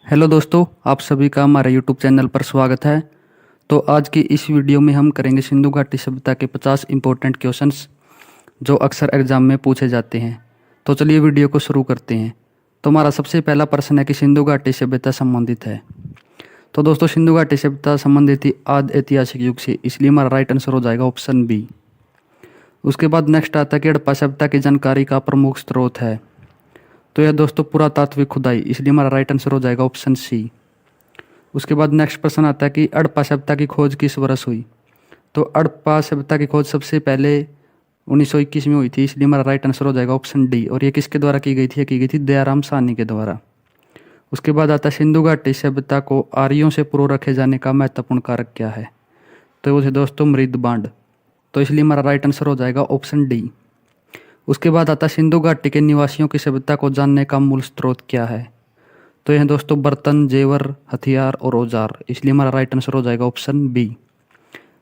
Hello दोस्तों, आप सभी का हमारे यूट्यूब चैनल पर स्वागत है। तो आज की इस वीडियो में हम करेंगे सिंधु घाटी सभ्यता के 50 इंपॉर्टेंट क्वेश्चंस जो अक्सर एग्जाम में पूछे जाते हैं। तो चलिए वीडियो को शुरू करते हैं। तो हमारा सबसे पहला प्रश्न है कि सिंधु घाटी सभ्यता संबंधित है। तो दोस्तों, सिंधु घाटी सभ्यता संबंधित थी आदि ऐतिहासिक युग से, इसलिए हमारा राइट आंसर हो जाएगा ऑप्शन बी। उसके बाद नेक्स्ट आता है कि हड़प्पा सभ्यता की जानकारी का प्रमुख स्रोत है। तो यह दोस्तों पुरातात्विक खुदाई, इसलिए हमारा राइट आंसर हो जाएगा ऑप्शन सी। उसके बाद नेक्स्ट प्रश्न आता है कि हड़प्पा सभ्यता की खोज किस वर्ष हुई। तो हड़प्पा सभ्यता की खोज सबसे पहले 1921 में हुई थी, इसलिए हमारा राइट आंसर हो जाएगा ऑप्शन डी। और ये किसके द्वारा की गई थी? ये की गई थी दयाराम साहनी के द्वारा। उसके बाद आता है सिंधु घाटी सभ्यता को आर्यों से पूर्व रखे जाने का महत्वपूर्ण कारक क्या है। तो वो थे दोस्तों मृद बांड। तो इसलिए हमारा राइट आंसर हो जाएगा ऑप्शन डी। उसके बाद आता है सिंधु घाटी के निवासियों की सभ्यता को जानने का मूल स्रोत क्या है। तो यह दोस्तों बर्तन, जेवर, हथियार और औजार, इसलिए हमारा राइट आंसर हो जाएगा ऑप्शन बी।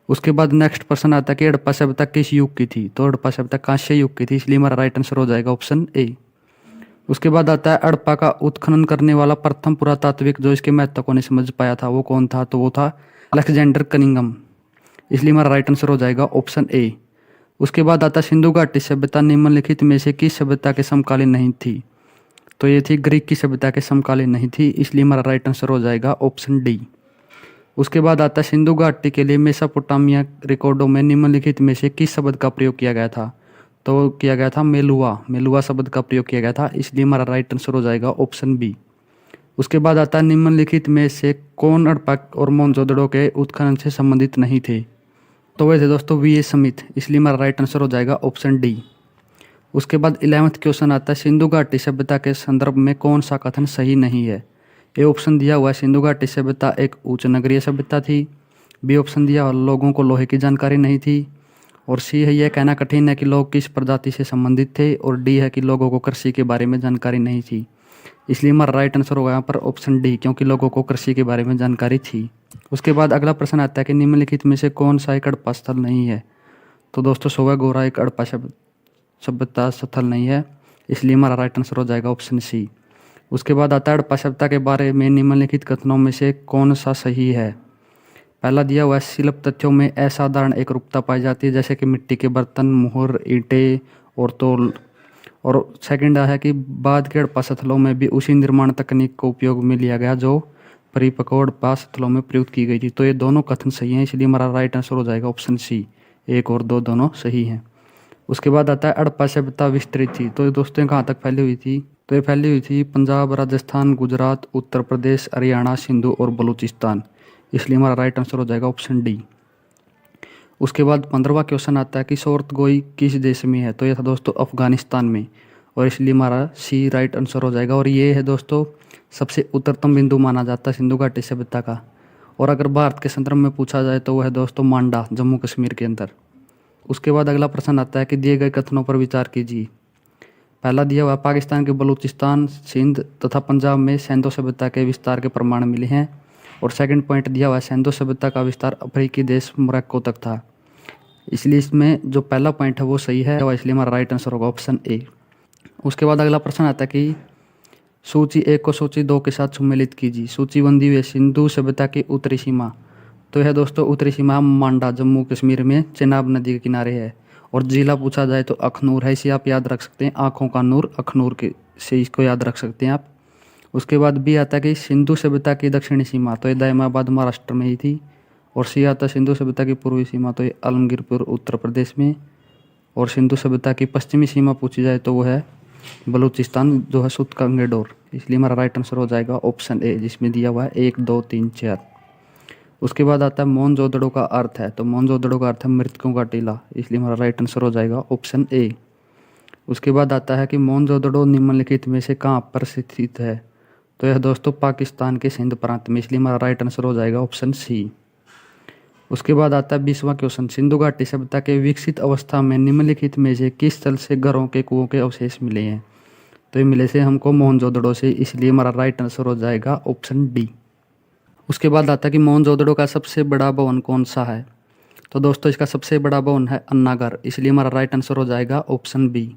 उसके बाद नेक्स्ट प्रश्न आता है कि हड़प्पा सभ्यता किस युग की थी। तो हड़प्पा सभ्यता कांस्य युग की थी, इसलिए हमारा राइट आंसर हो जाएगा ऑप्शन ए। उसके बाद आता है हड़प्पा का उत्खनन करने वाला प्रथम पुरातात्विक जो इसके महत्व को नहीं समझ पाया था वो कौन था। तो वो था अलेक्जेंडर कनिंघम, इसलिए हमारा राइट आंसर हो जाएगा ऑप्शन ए। उसके बाद आता है सिंधु घाटी सभ्यता निम्नलिखित में से किस सभ्यता के समकालीन नहीं थी। तो ये थी ग्रीक की सभ्यता के समकालीन नहीं थी, इसलिए हमारा राइट आंसर हो जाएगा ऑप्शन डी। उसके बाद आता है सिंधु घाटी के लिए मेसोपोटामिया रिकॉर्डों में निम्नलिखित में से किस शब्द का प्रयोग किया गया था। तो किया गया था मेलुआ, मेलुआ शब्द का प्रयोग किया गया था, इसलिए हमारा राइट आंसर हो जाएगा ऑप्शन बी। उसके बाद आता है निम्नलिखित में से कौन हड़प्पा और मोहनजोदड़ो के उत्खनन से संबंधित नहीं थे। तो वे थे दोस्तों वी ए स्मिथ, इसलिए हमारा राइट आंसर हो जाएगा ऑप्शन डी। उसके बाद 11वां क्वेश्चन आता है सिंधु घाटी सभ्यता के संदर्भ में कौन सा कथन सही नहीं है। ए ऑप्शन दिया हुआ है सिंधु घाटी सभ्यता एक उच्च नगरीय सभ्यता थी। बी ऑप्शन दिया हुआ लोगों को लोहे की जानकारी नहीं थी। और सी है यह कहना कठिन है कि लोग किस प्रजाति से संबंधित थे। और डी है कि लोगों को कृषि के बारे में जानकारी नहीं थी। इसलिए हमारा राइट आंसर होगा यहाँ पर ऑप्शन डी, क्योंकि लोगों को कृषि के बारे में जानकारी थी। उसके बाद अगला प्रश्न आता है कि निम्नलिखित में से कौन सा एक हड़प्पा स्थल नहीं है। तो दोस्तों सोवा गोरा एक हड़प्पा सभ्यता स्थल नहीं है, इसलिए हमारा राइट आंसर हो जाएगा ऑप्शन सी। उसके बाद आता है हड़प्पा सभ्यता के बारे में निम्नलिखित कथनों में से कौन सा सही है। पहला दिया हुआ है शिल्प तथ्यों में असाधारण एकरूपता पाई जाती है, जैसे कि मिट्टी के बर्तन, मुहर, ईंटें और तोल। और सेकंड है कि बाद के हड़प्पा स्थलों में भी उसी निर्माण तकनीक को उपयोग में लिया गया जो परिपक्व हड़प्पा स्थलों में प्रयुक्त की गई थी। तो ये दोनों कथन सही हैं, इसलिए हमारा राइट आंसर हो जाएगा ऑप्शन सी। एक और दो दोनों सही हैं। उसके बाद आता है हड़प्पा सभ्यता विस्तृत थी। तो ये दोस्तों कहाँ तक फैली हुई थी। तो ये फैली हुई थी पंजाब, राजस्थान, गुजरात, उत्तर प्रदेश, हरियाणा, सिंधु और बलूचिस्तान, इसलिए हमारा राइट आंसर हो जाएगा ऑप्शन डी। उसके बाद 15वां क्वेश्चन आता है कि सोरतगोई किस देश में है। तो ये था दोस्तों अफगानिस्तान में, और इसलिए हमारा सी राइट आंसर हो जाएगा। और ये है दोस्तों सबसे उत्तरतम बिंदु माना जाता है सिंधु घाटी सभ्यता का। और अगर भारत के संदर्भ में पूछा जाए तो वह है दोस्तों मांडा, जम्मू कश्मीर के अंदर। उसके बाद अगला प्रश्न आता है कि दिए गए कथनों पर विचार कीजिए। पहला दिया हुआ पाकिस्तान के बलूचिस्तान, सिंध तथा पंजाब में सैंधो सभ्यता के विस्तार के प्रमाण मिले हैं। और सेकंड पॉइंट दिया हुआ है सैंधो सभ्यता का विस्तार अफ्रीकी देश मोरक्को तक था, इसलिए इसमें जो पहला पॉइंट है वो सही है, इसलिए हमारा राइट आंसर होगा ऑप्शन ए। उसके बाद अगला प्रश्न आता है कि सूची 1 को सूची 2 के साथ सम्मिलित कीजिए। सूची बंदी हुई सिंधु सभ्यता की उत्तरी सीमा। तो यह दोस्तों उत्तरी सीमा मांडा, जम्मू कश्मीर में चेनाब नदी के किनारे है। और जिला पूछा जाए तो अखनूर है, इसे आप याद रख सकते हैं, आँखों का नूर अखनूर के से इसको याद रख सकते हैं आप। उसके बाद बी आता है कि सिंधु सभ्यता की दक्षिणी सीमा। तो ये दायमाबाद महाराष्ट्र में ही थी। और सी आता है सिंधु सभ्यता की पूर्वी सीमा। तो ये आलमगीरपुर उत्तर प्रदेश में। और सिंधु सभ्यता की पश्चिमी सीमा पूछी जाए तो वो है बलूचिस्तान, जो है सुत कंगेडोर, इसलिए हमारा राइट आंसर हो जाएगा ऑप्शन ए, जिसमें दिया हुआ है 1 2 3 4। उसके बाद आता है मोहनजोदड़ो का अर्थ है। तो मोहनजोदड़ो का अर्थ है मृतकों का टीला, इसलिए हमारा राइट आंसर हो जाएगा ऑप्शन ए। उसके बाद आता है कि मोहनजोदड़ो निम्नलिखित में से कहाँ पर स्थित है। तो यह दोस्तों पाकिस्तान के सिंध प्रांत में, इसलिए हमारा राइट आंसर हो जाएगा ऑप्शन सी। उसके बाद आता है 20वां क्वेश्चन, सिंधु घाटी सभ्यता के विकसित अवस्था में निम्नलिखित में से किस स्थल से घरों के कुओं के अवशेष मिले हैं। तो ये मिले से हमको मोहनजोदड़ो से, इसलिए हमारा राइट आंसर हो जाएगा ऑप्शन डी। उसके बाद आता है कि मोहनजोदड़ो का सबसे बड़ा भवन कौन सा है। तो दोस्तों इसका सबसे बड़ा भवन है अन्नागर, इसलिए हमारा राइट आंसर हो जाएगा ऑप्शन बी।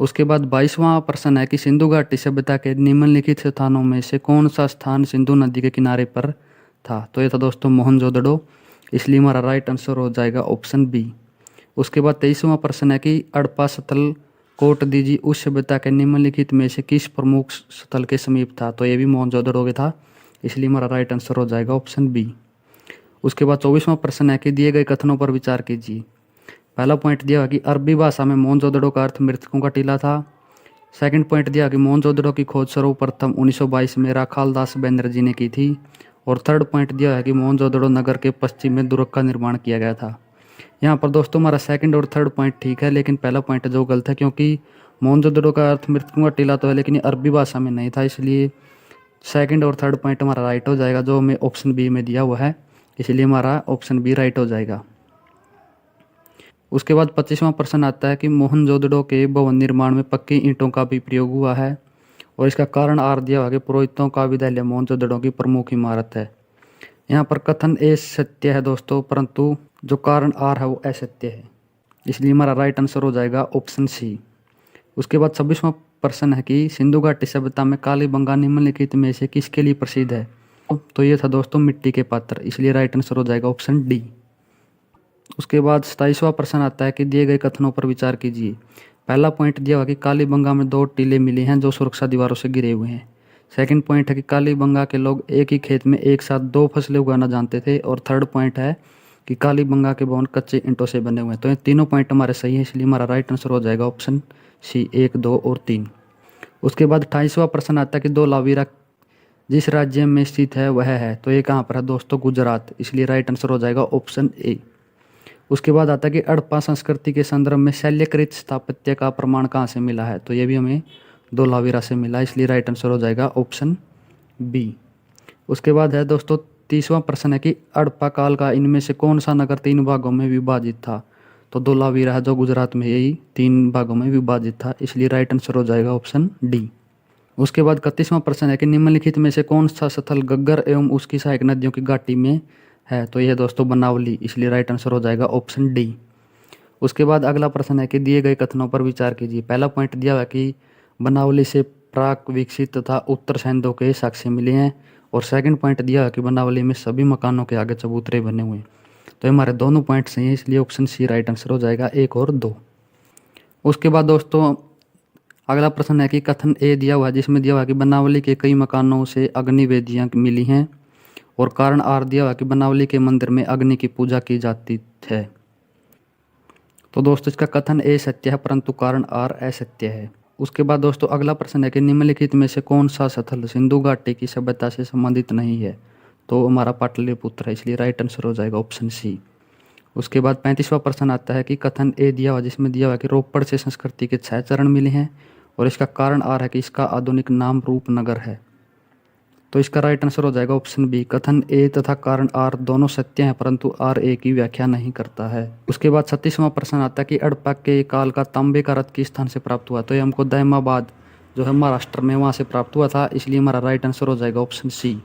उसके बाद 22वां प्रश्न है कि सिंधु घाटी सभ्यता के निम्नलिखित स्थानों में से कौन सा स्थान सिंधु नदी के किनारे पर था। तो ये था दोस्तों मोहनजोदड़ो, इसलिए हमारा राइट आंसर हो जाएगा ऑप्शन बी। उसके बाद 23वां प्रश्न है कि हड़प्पा स्थल कोटदीजी उस सभ्यता के निम्नलिखित में से किस प्रमुख स्थल के समीप था। तो ये भी मोहनजोदड़ो था, इसलिए हमारा राइट आंसर हो जाएगा ऑप्शन बी। उसके बाद 24वां प्रश्न है कि दिए गए कथनों पर विचार कीजिए। पहला पॉइंट दिया कि अरबी भाषा में मोहनजोदड़ो का अर्थ मृतकों का टीला था। सेकंड पॉइंट दिया कि मोहनजोदड़ो की खोज सर्वप्रथम 1922 में राखालदास बनर्जी ने की थी। और थर्ड पॉइंट दिया है कि मोहनजोदड़ो नगर के पश्चिम में दुर्ग का निर्माण किया गया था। यहाँ पर दोस्तों हमारा सेकंड और थर्ड पॉइंट ठीक है, लेकिन पहला पॉइंट जो गलत है, क्योंकि मोहनजोदड़ो का अर्थ मृतकों का टीला तो है लेकिन ये अरबी भाषा में नहीं था, इसलिए सेकंड और थर्ड पॉइंट हमारा राइट हो जाएगा जो हमें ऑप्शन बी में दिया हुआ है, इसलिए हमारा ऑप्शन बी राइट हो जाएगा। उसके बाद 25वां प्रश्न आता है कि मोहनजोदड़ो के भवन निर्माण में पक्की ईंटों का भी प्रयोग हुआ है और इसका कारण आर दिया हुआ कि पुरोहितों का विद्यालय मोहनजोदड़ो की प्रमुख इमारत है। यहाँ पर कथन ए सत्य है दोस्तों, परंतु जो कारण आर है वो असत्य है, इसलिए हमारा राइट आंसर हो जाएगा ऑप्शन सी। उसके बाद 26वां प्रश्न है कि सिंधु घाटी सभ्यता में कालीबंगा निम्नलिखित में से किसके लिए प्रसिद्ध है। तो ये था दोस्तों मिट्टी के पात्र, इसलिए राइट आंसर हो जाएगा ऑप्शन डी। उसके बाद 27वां प्रश्न आता है कि दिए गए कथनों पर विचार कीजिए। पहला पॉइंट दिया हुआ कि कालीबंगा में 2 टीले मिले हैं जो सुरक्षा दीवारों से घिरे हुए हैं। सेकंड पॉइंट है कि कालीबंगा के लोग एक ही खेत में एक साथ 2 फसलें उगाना जानते थे। और थर्ड पॉइंट है कि कालीबंगा के भवन कच्चे ईंटों से बने हुए हैं। तो ये तीनों पॉइंट हमारे सही है, इसलिए हमारा राइट आंसर हो जाएगा ऑप्शन सी 1, 2 और 3। उसके बाद 28वां प्रश्न आता है कि धोलावीरा जिस राज्य में स्थित है वह है। तो ये कहाँ पर है दोस्तों, गुजरात, इसलिए राइट आंसर हो जाएगा ऑप्शन ए। उसके बाद आता है कि हड़प्पा संस्कृति के संदर्भ में शैल्यकृत स्थापत्य का प्रमाण कहाँ से मिला है। तो ये भी हमें धोलावीरा से मिला, इसलिए राइट आंसर हो जाएगा ऑप्शन बी। उसके बाद है दोस्तों 30वां प्रश्न है कि हड़प्पा काल का इनमें से कौन सा नगर 3 भागों में विभाजित था। तो धोलावीरा है जो गुजरात में, यही 3 भागों में विभाजित था, इसलिए राइट आंसर हो जाएगा ऑप्शन डी। उसके बाद 31वां प्रश्न है कि निम्नलिखित में से कौन सा स्थल गग्गर एवं उसकी सहायक नदियों की घाटी में है। तो यह दोस्तों बनावली, इसलिए राइट आंसर हो जाएगा ऑप्शन डी। उसके बाद अगला प्रश्न है कि दिए गए कथनों पर विचार कीजिए। पहला पॉइंट दिया हुआ कि बनावली से प्राक विकसित तथा उत्तर सैंधों के साक्ष्य मिले हैं। और सेकंड पॉइंट दिया हुआ कि बनावली में सभी मकानों के आगे चबूतरे बने हुए हैं। तो हमारे दोनों पॉइंट सही हैं, इसलिए ऑप्शन सी राइट आंसर हो जाएगा 1 और 2। उसके बाद दोस्तों अगला प्रश्न है कि कथन ए दिया हुआ है जिसमें दिया हुआ कि बनावली के कई मकानों से अग्नि वेदियाँ मिली हैं। और कारण आर दिया हुआ कि बनावली के मंदिर में अग्नि की पूजा की जाती है। तो दोस्तों इसका कथन ए सत्य है, परंतु कारण आर असत्य है। उसके बाद दोस्तों अगला प्रश्न है कि निम्नलिखित में से कौन सा स्थल सिंधु घाटी की सभ्यता से संबंधित नहीं है। तो हमारा पाटलिपुत्र है, इसलिए राइट आंसर हो जाएगा ऑप्शन सी। उसके बाद 35वां प्रश्न आता है कि कथन ए दिया हुआ जिसमें दिया हुआ कि रोपड़ से संस्कृति के 6 चरण मिले हैं। और इसका कारण आर है कि इसका आधुनिक नाम रूपनगर है। तो इसका राइट आंसर हो जाएगा ऑप्शन बी। कथन ए तथा कारण आर दोनों सत्य हैं, परंतु आर ए की व्याख्या नहीं करता है। उसके बाद 36वां प्रश्न आता है कि हड़प्पा के काल का तांबे का रथ किस स्थान से प्राप्त हुआ। तो ये हमको दायमाबाद जो है महाराष्ट्र में, वहाँ से प्राप्त हुआ था, इसलिए हमारा राइट आंसर हो जाएगा ऑप्शन सी।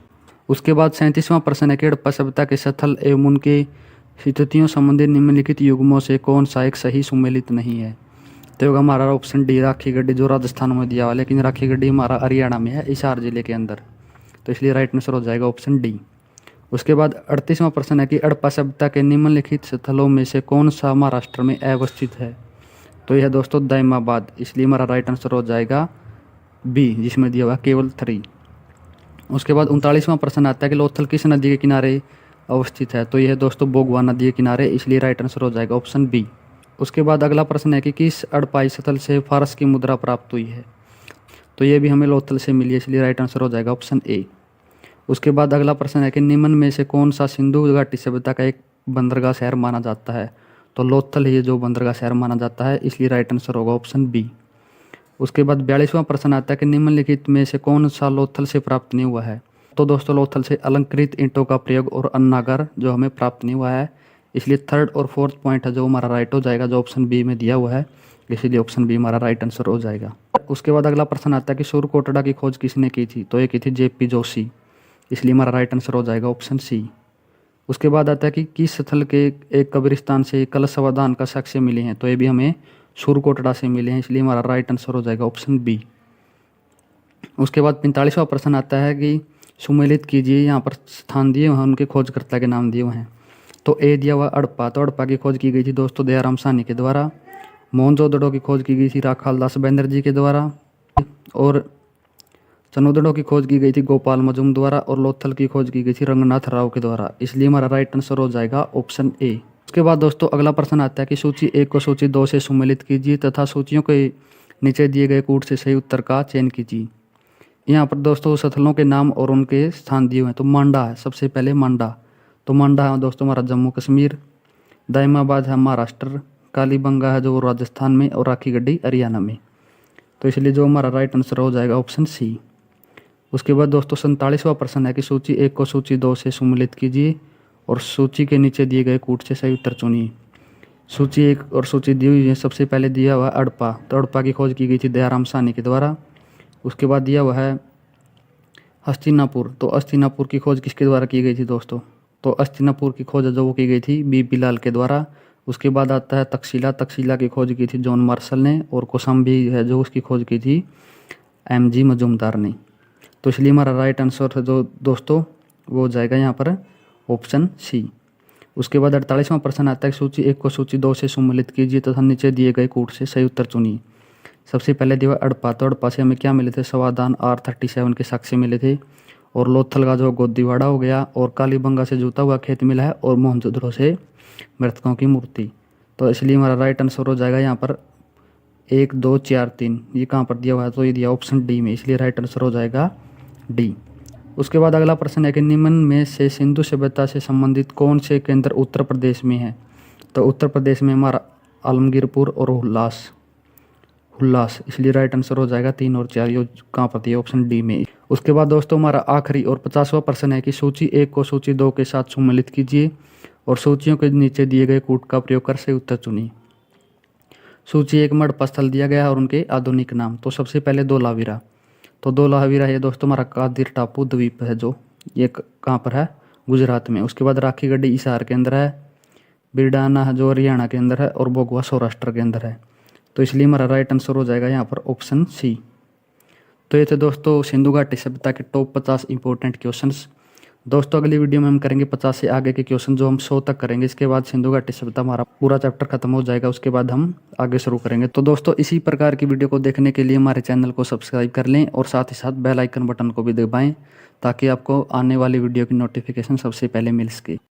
उसके बाद 37वां प्रश्न है कि हड़प्पा सभ्यता के स्थल एवं उनके स्थितियों संबंधित निम्नलिखित युग्मों से कौन सा एक सही सुमेलित नहीं है। तो हमारा ऑप्शन डी राखी गढ़ी, जो राजस्थान में दिया हुआ, लेकिन राखी गढ़ी हमारा हरियाणा में है, हिसार जिले के अंदर, तो इसलिए राइट आंसर हो जाएगा ऑप्शन डी। उसके बाद 38वां प्रश्न है कि हड़प्पा सभ्यता के निम्नलिखित स्थलों में से कौन सा महाराष्ट्र में अवस्थित है। तो यह दोस्तों दायमाबाद, इसलिए हमारा राइट आंसर हो जाएगा बी, जिसमें दिया हुआ केवल 3। उसके बाद 39वां प्रश्न आता है कि लोथल किस नदी के किनारे अवस्थित है। तो यह दोस्तों बोगवा नदी के किनारे, इसलिए राइट आंसर हो जाएगा ऑप्शन बी। उसके बाद अगला प्रश्न है कि किस हड़प्पाई स्थल से फारस की मुद्रा प्राप्त हुई है। तो ये भी हमें लोथल से मिली है, इसलिए राइट आंसर हो जाएगा ऑप्शन ए। उसके बाद अगला प्रश्न है कि निम्न में से कौन सा सिंधु घाटी सभ्यता का एक बंदरगाह शहर माना जाता है। तो लोथल ही जो बंदरगाह शहर माना जाता है, इसलिए राइट आंसर होगा ऑप्शन बी। उसके बाद 42वां प्रश्न आता है कि निम्नलिखित में से कौन सा लोथल से प्राप्त नहीं हुआ है। तो दोस्तों लोथल से अलंकृत ईंटों का प्रयोग और अन्नागर जो हमें प्राप्त नहीं हुआ है, इसलिए थर्ड और फोर्थ पॉइंट है जो हमारा राइट हो जाएगा, जो ऑप्शन बी में दिया हुआ है, इसीलिए ऑप्शन बी हमारा राइट आंसर हो जाएगा। उसके बाद अगला प्रश्न आता है कि सूर्यकोटड़ा की खोज किसने की थी। तो ये की थी जेपी जोशी, इसलिए हमारा राइट आंसर हो जाएगा ऑप्शन सी। उसके बाद आता है कि किस स्थल के एक कब्रिस्तान से कलश समाधान का साक्ष्य मिले हैं। तो ये भी हमें सुरकोटड़ा से मिले हैं, इसलिए हमारा राइट आंसर हो जाएगा ऑप्शन बी। उसके बाद 45वां प्रश्न आता है कि सुमेलित कीजिए, यहाँ पर स्थान दिए हुए हैं, उनके खोजकर्ता के नाम दिए हुए हैं। तो ए दिया हुआ हड़प्पा, तो हड़प्पा की खोज की गई थी दोस्तों दयाराम साहनी के द्वारा। मोहनजोदड़ो की खोज की गई थी राखालदास बनर्जी के द्वारा, और चनोदड़ो की खोज की गई थी गोपाल मजूम द्वारा, और लोथल की खोज की गई थी रंगनाथ राव के द्वारा, इसलिए हमारा राइट आंसर हो जाएगा ऑप्शन ए। उसके बाद दोस्तों अगला प्रश्न आता है कि सूची 1 को सूची 2 से सुमेलित कीजिए तथा सूचियों के नीचे दिए गए कूट से सही उत्तर का चयन कीजिए। यहाँ पर दोस्तों स्थलों के नाम और उनके स्थान दिए हुए हैं। तो मांडा है सबसे पहले, मांडा, तो मांडा है दोस्तों हमारा जम्मू कश्मीर, दायमाबाद है महाराष्ट्र, कालीबंगा है जो राजस्थान में, और राखी गड्डी हरियाणा में। तो इसलिए जो हमारा राइट आंसर हो जाएगा ऑप्शन सी। उसके बाद दोस्तों 47वां प्रश्न है कि सूची 1 को सूची 2 से सुमेलित कीजिए और सूची के नीचे दिए गए कूट से सही उत्तर चुनिए। सूची 1 और सूची दी हुई है, सबसे पहले दिया हुआ हड़प्पा, तो हड़प्पा की खोज की गई थी दयाराम साहनी के द्वारा। उसके बाद दिया हुआ है हस्तिनापुर, तो हस्तिनापुर की खोज किसके द्वारा की गई थी दोस्तों? तो हस्तिनापुर की खोज जो वो की गई थी बीपी लाल के द्वारा। उसके बाद आता है तक्षशिला, तक्षशिला की खोज की थी जॉन मार्शल ने, और कौशाम्बी है जो उसकी खोज की थी एमजी मजूमदार ने। तो इसलिए हमारा राइट आंसर है जो दोस्तों वो हो जाएगा यहाँ पर ऑप्शन सी। उसके बाद 48वां प्रश्न आता है सूची 1 को सूची 2 से सुमेलित कीजिए तथा नीचे दिए गए कूट से सही उत्तर चुनिए। सबसे पहले दिया हड़प्पा, तो हड़प्पा से हमें क्या मिले थे? समाधान R37 के साक्ष्य मिले थे, और लोथल का जो गोदीवाड़ा हो गया, और कालीबंगा से जूता हुआ खेत मिला है, और मोहनजोदड़ो से मृतकों की मूर्ति। तो इसलिए हमारा राइट आंसर हो जाएगा यहाँ पर 1 2 4 3। ये कहाँ पर दिया हुआ है? तो ये दिया ऑप्शन डी में, इसलिए राइट आंसर हो जाएगा डी। उसके बाद अगला प्रश्न है कि निम्न में से सिंधु सभ्यता से संबंधित कौन से केंद्र उत्तर प्रदेश में है? तो उत्तर प्रदेश में हमारा आलमगीरपुर और हुल्लास, इसलिए राइट आंसर हो जाएगा 3 और 4, ये कहाँ पर दिया? ऑप्शन डी में। उसके बाद दोस्तों हमारा आखिरी और 50वां प्रश्न है कि सूची 1 को सूची 2 के साथ सुमेलित कीजिए और सूचियों के नीचे दिए गए कूट का प्रयोग कर सही उत्तर चुनिए। सूची 1 में हड़प्पा स्थल दिया गया है और उनके आधुनिक नाम। तो सबसे पहले धोलावीरा, तो धोलावीरा ये दोस्तों हमारा कादिर टापू द्वीप है जो ये कहाँ पर है? गुजरात में। उसके बाद राखी गड्डी हिसार के अंदर है, बिरडाना है जो हरियाणा के अंदर है, और बोगवा सौराष्ट्र के अंदर है। तो इसलिए हमारा राइट आंसर हो जाएगा यहाँ पर ऑप्शन सी। तो ये थे दोस्तों सिंधु घाटी सभ्यता के टॉप 50 इंपॉर्टेंट क्वेश्चंस। दोस्तों अगली वीडियो में हम करेंगे 50 से आगे के क्वेश्चन जो हम 100 तक करेंगे। इसके बाद सिंधु घाटी सभ्यता हमारा पूरा चैप्टर खत्म हो जाएगा, उसके बाद हम आगे शुरू करेंगे। तो दोस्तों इसी प्रकार की वीडियो को देखने के लिए हमारे चैनल को सब्सक्राइब कर लें और साथ ही साथ बेल आइकन बटन को भी दबाएं ताकि आपको आने वाली वीडियो की नोटिफिकेशन सबसे पहले मिल सके।